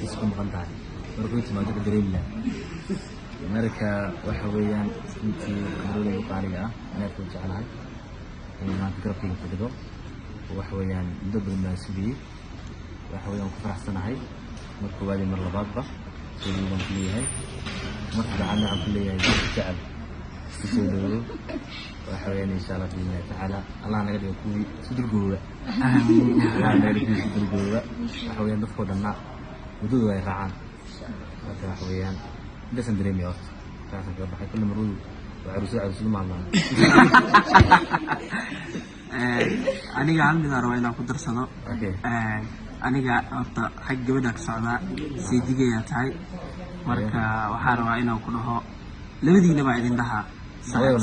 intiisa ku maqan tahay markuu timaado ka dareemi lahaa marka waxa weeyaan intii qadrooda qaaliga ah neefku jecelahay maanta garabkayga fadhido waxa weeyaan muddo badan baan sugayey waxa weeyaan ku faraxsanahay mar koowaad iyo mar labaadba sidii baan ku leeyahay marka saddexaadna waxaan ku leeyahay jecel isku soo dhawow waxa weeyaan insha allah biidnillahi tacaala allah naga dhigo kuwii isu dulgooba allah naga dhigo kuwii isu dulgooba waxa weeyaan dadkoo dhanna muddadu ay raacaan marka waxa weeyaan intaasaan dareemaya horta saasaan kaga baxay kulle marwadu waa caruusada ma hadlaan aniga hal mid aan rabaa inaan ku darsado aniga horta xag gabadha ka socdaa saydigayaa tahay marka waxaa rabaa inaan ku dhaho labadiina baa idin dhahaa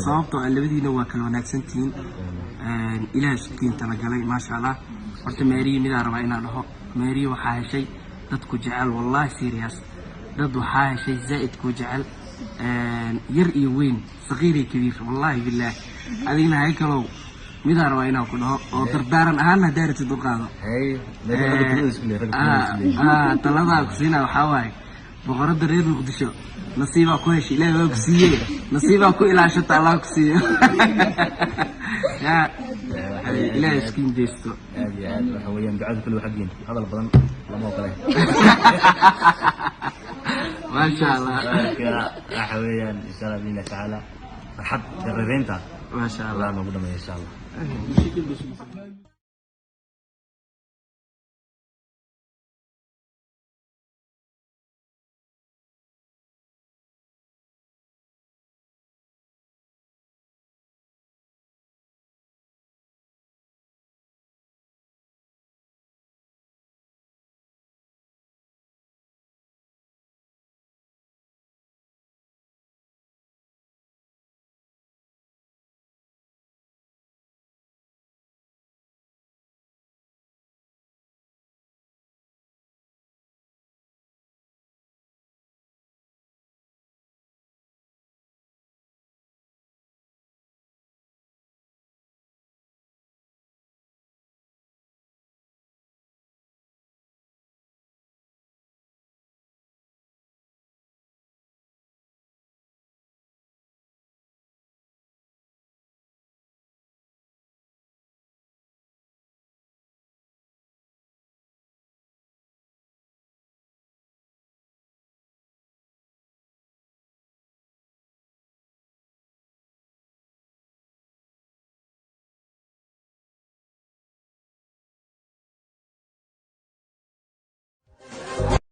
sababtoo ah labadiina waa kala wanaagsantihiin ilaah iskutiin talagalay maasha allah horta meeriyi midaan rabaa inaan dhaho meeriyi waxaa heshay dadku jecel wallahi serious dad waxaa heshay zaa'id ku jecel yar iyo weyn saqiir iyo kabiir wallahi billaah adigna hay kalow midaan rabaa inaan ku dhaho oo dardaaran ahaanna daaratid u qaado taladaa ku siinaa waxaa waaye boqoradda reer muqdisho nasiibaa ku heshay ilaahay waa ku siiyey nasiibaa ku ilaashata allah ku siiyo ilaahay iskiin deysto aad iyo aad waxa weeyaan ducada kale xaggiin hadal badan lama ogola maasha allah waxa weeyaan insha allah biidnillahi tacaala farxad reereynta maasha allah nagu dhameeyo insha allah